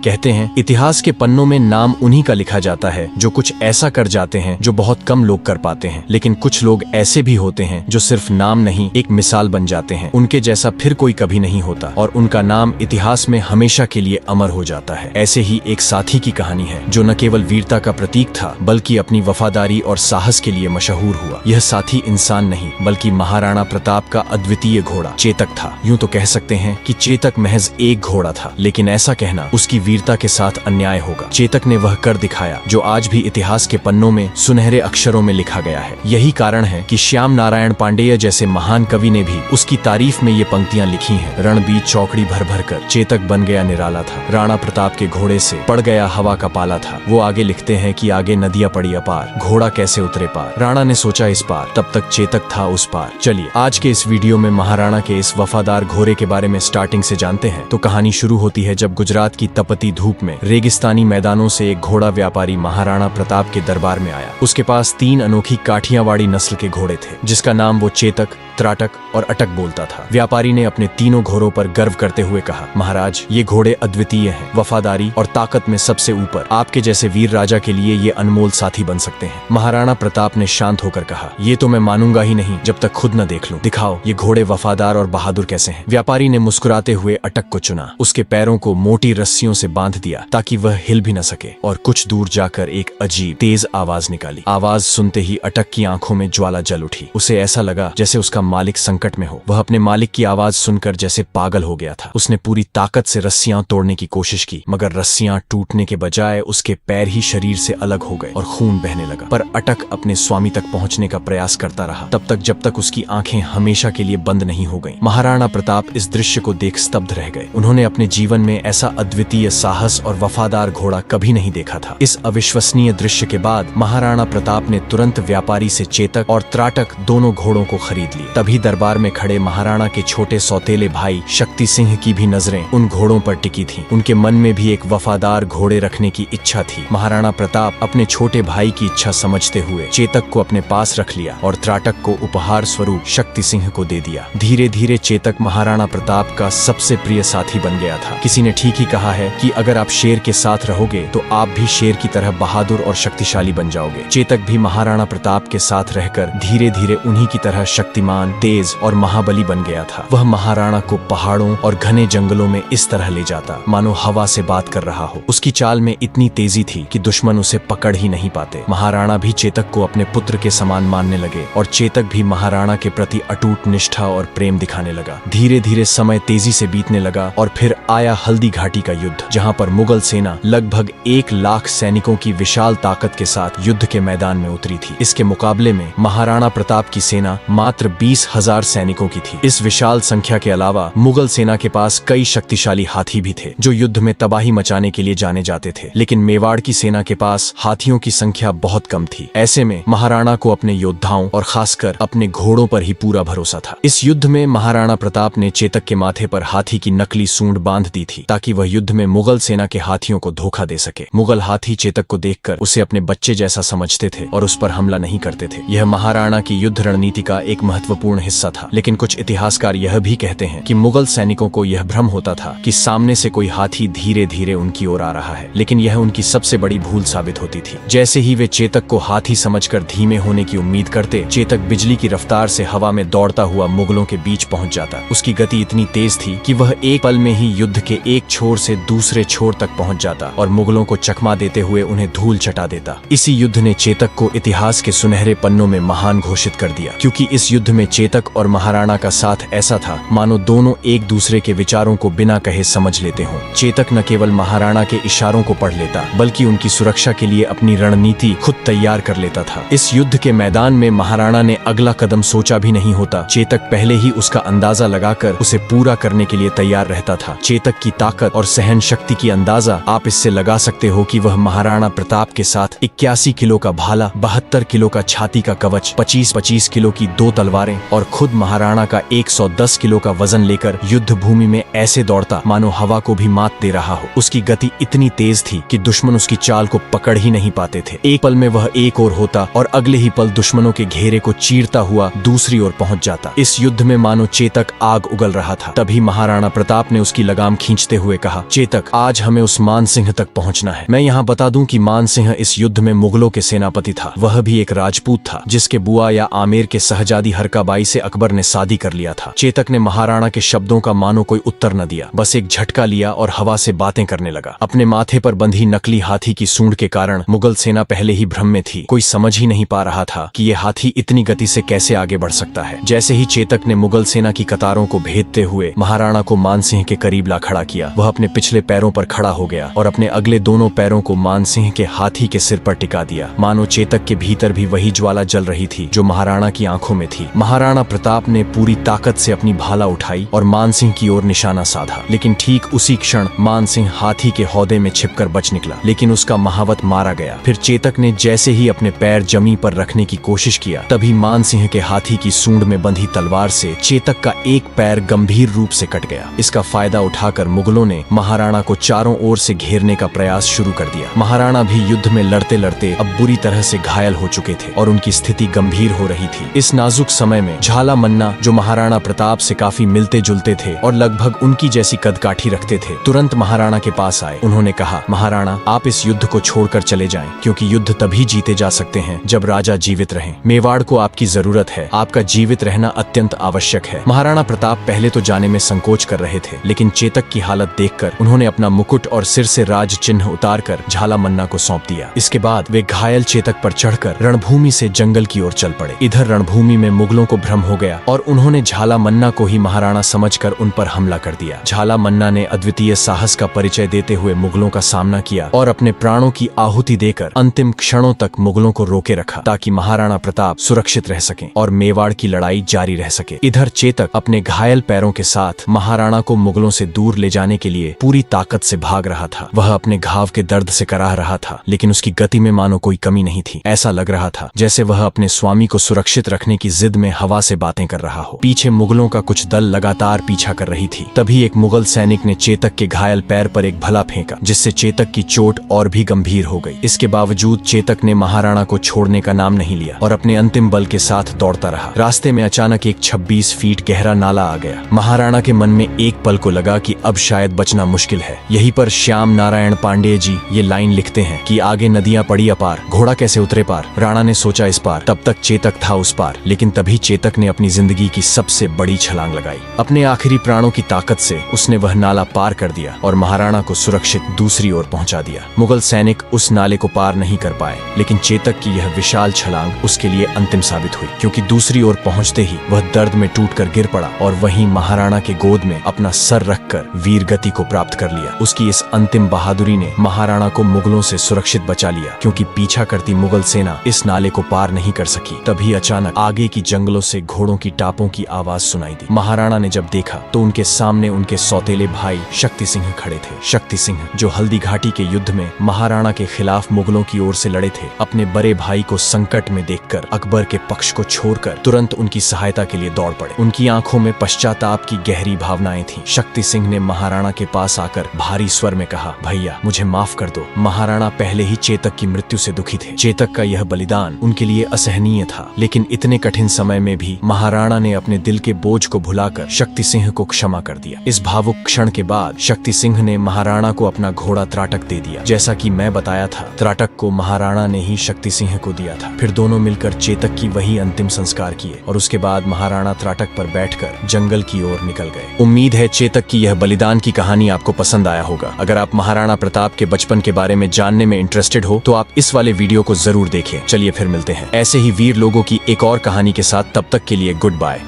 कहते हैं इतिहास के पन्नों में नाम उन्हीं का लिखा जाता है जो कुछ ऐसा कर जाते हैं जो बहुत कम लोग कर पाते हैं, लेकिन कुछ लोग ऐसे भी होते हैं जो सिर्फ नाम नहीं एक मिसाल बन जाते हैं। उनके जैसा फिर कोई कभी नहीं होता और उनका नाम इतिहास में हमेशा के लिए अमर हो जाता है। ऐसे ही एक साथी की कहानी है जो न केवल वीरता का प्रतीक था बल्कि अपनी वफादारी और साहस के लिए मशहूर हुआ। यह साथी इंसान नहीं बल्कि महाराणा प्रताप का अद्वितीय घोड़ा चेतक था। यूं तो कह सकते हैं कि चेतक महज एक घोड़ा था, लेकिन ऐसा कहना उसकी वीरता के साथ अन्याय होगा। चेतक ने वह कर दिखाया जो आज भी इतिहास के पन्नों में सुनहरे अक्षरों में लिखा गया है। यही कारण है कि श्याम नारायण पांडेय जैसे महान कवि ने भी उसकी तारीफ में ये पंक्तियां लिखी हैं। रणबीर चौकड़ी भर भर कर चेतक बन गया निराला था, राणा प्रताप के घोड़े से पड़ गया हवा का पाला था। वो आगे लिखते हैं कि आगे नदियां पड़ी अपार, घोड़ा कैसे उतरे पार, राणा ने सोचा इस पार, तब तक चेतक था उस पार। चलिए आज के इस वीडियो में महाराणा के इस वफादार घोड़े के बारे में स्टार्टिंग से जानते हैं। तो कहानी शुरू होती है जब गुजरात की तपती धूप में रेगिस्तानी मैदानों से एक घोड़ा व्यापारी महाराणा प्रताप के दरबार में आया। उसके पास 3 अनोखी काठियावाड़ी नस्ल के घोड़े थे जिसका नाम वो चेतक, त्राटक और अटक बोलता था। व्यापारी ने अपने तीनों घोड़ों पर गर्व करते हुए कहा, महाराज ये घोड़े अद्वितीय हैं, वफादारी और ताकत में सबसे ऊपर। आपके जैसे वीर राजा के लिए ये अनमोल साथी बन सकते हैं। महाराणा प्रताप ने शांत होकर कहा, ये तो मैं मानूंगा ही नहीं जब तक खुद न देख लूं। दिखाओ ये घोड़े वफादार और बहादुर कैसे हैं। व्यापारी ने मुस्कुराते हुए अटक को चुना, उसके पैरों को मोटी रस्सियों से बांध दिया ताकि वह हिल भी न सके और कुछ दूर जाकर एक अजीब तेज आवाज निकाली। आवाज सुनते ही अटक की आंखों में ज्वाला जल उठी। उसे ऐसा लगा जैसे उसका मालिक संकट में हो। वह अपने मालिक की आवाज सुनकर जैसे पागल हो गया था। उसने पूरी ताकत से रस्सियां तोड़ने की कोशिश की मगर रस्सियां टूटने के बजाय उसके पैर ही शरीर से अलग हो गए और खून बहने लगा। पर अटक अपने स्वामी तक पहुंचने का प्रयास करता रहा तब तक जब तक उसकी आंखें हमेशा के लिए बंद नहीं हो गईं। महाराणा प्रताप इस दृश्य को देख स्तब्ध रह गए। उन्होंने अपने जीवन में ऐसा अद्वितीय साहस और वफादार घोड़ा कभी नहीं देखा था। इस अविश्वसनीय दृश्य के बाद महाराणा प्रताप ने तुरंत व्यापारी से चेतक और त्राटक दोनों घोड़ों को खरीद लिए। तभी दरबार में खड़े महाराणा के छोटे सौतेले भाई शक्ति सिंह की भी नजरें उन घोड़ों पर टिकी थीं। उनके मन में भी एक वफादार घोड़े रखने की इच्छा थी। महाराणा प्रताप अपने छोटे भाई की इच्छा समझते हुए चेतक को अपने पास रख लिया और त्राटक को उपहार स्वरूप शक्ति सिंह को दे दिया। धीरे धीरे चेतक महाराणा प्रताप का सबसे प्रिय साथी बन गया था। किसी ने ठीक ही कहा है कि अगर आप शेर के साथ रहोगे तो आप भी शेर की तरह बहादुर और शक्तिशाली बन जाओगे। चेतक भी महाराणा प्रताप के साथ रहकर धीरे धीरे उन्हीं की तरह शक्तिमान, तेज और महाबली बन गया था। वह महाराणा को पहाड़ों और घने जंगलों में इस तरह ले जाता मानो हवा से बात कर रहा हो। उसकी चाल में इतनी तेजी थी कि दुश्मन उसे पकड़ ही नहीं पाते। महाराणा भी चेतक को अपने पुत्र के समान मानने लगे और चेतक भी महाराणा के प्रति अटूट निष्ठा और प्रेम दिखाने लगा। धीरे धीरे समय तेजी से बीतने लगा और फिर आया हल्दी घाटी का युद्ध, जहां पर मुगल सेना लगभग 1 लाख सैनिकों की विशाल ताकत के साथ युद्ध के मैदान में उतरी थी। इसके मुकाबले में महाराणा प्रताप की सेना मात्र 20,000 सैनिकों की थी। इस विशाल संख्या के अलावा मुगल सेना के पास कई शक्तिशाली हाथी भी थे जो युद्ध में तबाही मचाने के लिए जाने जाते थे, लेकिन मेवाड़ की सेना के पास हाथियों की संख्या बहुत कम थी। ऐसे में महाराणा को अपने योद्धाओं और खासकर अपने घोड़ों पर ही पूरा भरोसा था। इस युद्ध में महाराणा प्रताप ने चेतक के माथे पर हाथी की नकली सूंड बांध दी थी ताकि वह युद्ध में मुगल सेना के हाथियों को धोखा दे सके। मुगल हाथी चेतक को देखकर उसे अपने बच्चे जैसा समझते थे और उस पर हमला नहीं करते थे। यह महाराणा की युद्ध रणनीति का एक महत्वपूर्ण हिस्सा था, लेकिन कुछ इतिहासकार यह भी कहते हैं कि मुगल सैनिकों को यह भ्रम होता था कि सामने से कोई हाथी धीरे धीरे उनकी ओर आ रहा है, लेकिन यह उनकी सबसे बड़ी भूल साबित होती थी। जैसे ही वे चेतक को हाथी समझकर धीमे होने की उम्मीद करते, चेतक बिजली की रफ्तार से हवा में दौड़ता हुआ मुगलों के बीच पहुंच जाता। उसकी गति इतनी तेज थी कि वह एक पल में ही युद्ध के एक छोर से दूसरे छोर तक पहुंच जाता और मुगलों को चकमा देते हुए उन्हें धूल चटा देता। इसी युद्ध ने चेतक को इतिहास के सुनहरे पन्नों में महान घोषित कर दिया, क्योंकि इस युद्ध में चेतक और महाराणा का साथ ऐसा था मानो दोनों एक दूसरे के विचारों को बिना कहे समझ लेते हों। चेतक न केवल महाराणा के इशारों को पढ़ लेता बल्कि उनकी सुरक्षा के लिए अपनी रणनीति खुद तैयार कर लेता था। इस युद्ध के मैदान में महाराणा ने अगला कदम सोचा भी नहीं होता, चेतक पहले ही उसका अंदाजा लगाकर उसे पूरा करने के लिए तैयार रहता था। चेतक की ताकत और सहन शक्ति की अंदाजा आप इससे लगा सकते हो कि वह महाराणा प्रताप के साथ 81 किलो का भाला, 72 किलो का छाती का कवच, 25-25 किलो की 2 तलवारें और खुद महाराणा का 110 किलो का वजन लेकर युद्ध भूमि में ऐसे दौड़ता मानो हवा को भी मात दे रहा हो। उसकी गति इतनी तेज थी कि दुश्मन उसकी चाल को पकड़ ही नहीं पाते थे। एक पल में वह एक ओर होता और अगले ही पल दुश्मनों के घेरे को चीरता हुआ दूसरी ओर पहुंच जाता। इस युद्ध में मानो चेतक आग उगल रहा था। तभी महाराणा प्रताप ने उसकी लगाम खींचते हुए कहा, चेतक आज हमें उस मान सिंह तक पहुंचना है। मैं यहाँ बता दूं कि मान सिंह इस युद्ध में मुगलों के सेनापति था। वह भी एक राजपूत था जिसके बुआ या आमेर के सहजादी हरकाबाई से अकबर ने शादी कर लिया था। चेतक ने महाराणा के शब्दों का मानो कोई उत्तर न दिया, बस एक झटका लिया और हवा से बातें करने लगा। अपने माथे पर बंधी नकली हाथी की सूंड के कारण मुगल सेना पहले ही भ्रम में थी। कोई समझ ही नहीं पा रहा था कि ये हाथी इतनी गति से कैसे आगे बढ़ सकता है। जैसे ही चेतक ने मुगल सेना की कतारों को भेदते हुए महाराणा को मान सिंह के करीब ला खड़ा किया, वह अपने पिछले पैरों पर खड़ा हो गया और अपने अगले दोनों पैरों को मान सिंह के हाथी के सिर पर टिका दिया। मानो चेतक के भीतर भी वही ज्वाला जल रही थी जो महाराणा की आंखों में थी। महाराणा प्रताप ने पूरी ताकत से अपनी भाला उठाई और मान सिंह की ओर निशाना साधा, लेकिन ठीक उसी क्षण मान सिंह हाथी के हौदे में छिपकर बच निकला, लेकिन उसका महावत मारा गया। फिर चेतक ने जैसे ही अपने पैर जमी पर रखने की कोशिश किया, तभी मान सिंह के हाथी की सूंड में बंधी तलवार से चेतक का एक पैर गंभीर रूप से कट गया। इसका फायदा उठाकर मुगलों ने महाराणा को चारों ओर से घेरने का प्रयास शुरू कर दिया। महाराणा भी युद्ध में लड़ते लड़ते अब बुरी तरह से घायल हो चुके थे और उनकी स्थिति गंभीर हो रही थी। इस नाजुक समय में झाला मन्ना, जो महाराणा प्रताप से काफी मिलते जुलते थे और लगभग उनकी जैसी कदकाठी रखते थे, तुरंत महाराणा के पास आए। उन्होंने कहा, महाराणा, आप इस युद्ध को छोड़कर चले जाएं, क्योंकि युद्ध तभी जीते जा सकते हैं जब राजा जीवित रहें। मेवाड़ को आपकी जरूरत है, आपका जीवित रहना अत्यंत आवश्यक है। महाराणा प्रताप पहले तो जाने में संकोच कर रहे थे, लेकिन चेतक की हालत देखकर उन्होंने अपना मुकुट और सिर से राज चिन्ह उतारकर झाला मन्ना को सौंप दिया। इसके बाद वे घायल चेतक पर चढ़कर रणभूमि से जंगल की ओर चल पड़े। इधर रणभूमि में मुगलों को भ्रम हो गया और उन्होंने झाला मन्ना को ही महाराणा समझकर उन पर हमला कर दिया। झाला मन्ना ने अद्वितीय साहस का परिचय देते हुए मुगलों का सामना किया और अपने प्राणों की आहुति देकर अंतिम क्षणों तक मुगलों को रोके रखा, ताकि महाराणा प्रताप सुरक्षित रह सकें और मेवाड़ की लड़ाई जारी रह सके। इधर चेतक अपने घायल पैरों के साथ महाराणा को मुगलों से दूर ले जाने के लिए पूरी ताकत से भाग रहा था। वह अपने घाव के दर्द से कराह रहा था, लेकिन उसकी गति में मानो कोई कमी नहीं थी। ऐसा लग रहा था जैसे वह अपने स्वामी को सुरक्षित रखने की जिद में हवा से बातें कर रहा हो। पीछे मुगलों का कुछ दल लगातार पीछा कर रही थी। तभी एक मुगल सैनिक ने चेतक के घायल पैर पर एक भला फेंका, जिससे चेतक की चोट और भी गंभीर हो गई। इसके बावजूद चेतक ने महाराणा को छोड़ने का नाम नहीं लिया और अपने अंतिम बल के साथ दौड़ता रहा। रास्ते में अचानक एक 26 फीट गहरा नाला आ गया। महाराणा के मन में एक पल को लगा कि अब शायद बचना मुश्किल है। यहीं पर श्याम नारायण पांडेय जी ये लाइन लिखते हैं कि आगे नदियां पड़ी अपार, घोड़ा कैसे उतरे पार। राणा ने सोचा इस पार, तब तक चेतक था उस पार, लेकिन तभी चेतक ने अपनी जिंदगी की सबसे बड़ी छलांग लगाई। अपने आखिरी प्राणों की ताकत से उसने वह नाला पार कर दिया और महाराणा को सुरक्षित दूसरी ओर पहुंचा दिया। मुगल सैनिक उस नाले को पार नहीं कर पाए, लेकिन चेतक की यह विशाल छलांग उसके लिए अंतिम साबित हुई, क्योंकि दूसरी ओर पहुंचते ही वह दर्द में टूटकर गिर पड़ा और वहीं महाराणा के गोद में अपना सर रखकर वीर गति को प्राप्त कर लिया। उसकी इस अंतिम बहादुरी ने महाराणा को मुगलों से सुरक्षित बचा लिया, क्योंकि पीछा करती मुगल सेना इस नाले को पार नहीं कर सकी। तभी अचानक आगे की जंगलों से घोड़ों की टापों की आवाज सुनाई दी। महाराणा ने जब देखा तो उनके सामने उनके सौतेले भाई शक्ति सिंह खड़े थे। शक्ति सिंह, जो हल्दी घाटी के युद्ध में महाराणा के खिलाफ मुगलों की ओर से लड़े थे, अपने बड़े भाई को संकट में देखकर अकबर के पक्ष को छोड़कर तुरंत उनकी सहायता के लिए दौड़ पड़े। उनकी आंखों में पश्चाताप की गहरी भावनाएं थीं। शक्ति सिंह ने महाराणा के पास आकर भारी स्वर में कहा, भैया मुझे माफ कर दो। महाराणा पहले ही चेतक की मृत्यु से दुखी थे। चेतक का यह बलिदान उनके लिए असहनीय था, लेकिन इतने कठिन समय में भी महाराणा ने अपने दिल के बोझ को भुलाकर शक्ति सिंह को क्षमा कर दिया। इस भावुक क्षण के बाद शक्ति सिंह ने महाराणा को अपना घोड़ा त्राटक दे दिया। जैसा कि मैं बताया था, त्राटक को महाराणा ने ही शक्ति सिंह को दिया था। फिर दोनों मिलकर चेतक की वही अंतिम संस्कार किए और उसके बाद महाराणा त्राटक पर बैठकर जंगल की ओर निकल गए। उम्मीद है चेतक की यह बलिदान की कहानी आपको पसंद आया होगा। अगर आप महाराणा प्रताप के बचपन के बारे में जानने में इंटरेस्टेड हो तो आप इस वाले वीडियो को जरूर देखें। चलिए फिर मिलते हैं ऐसे ही वीर लोगों की एक और कहानी के साथ। तब तक के लिए गुड बाय।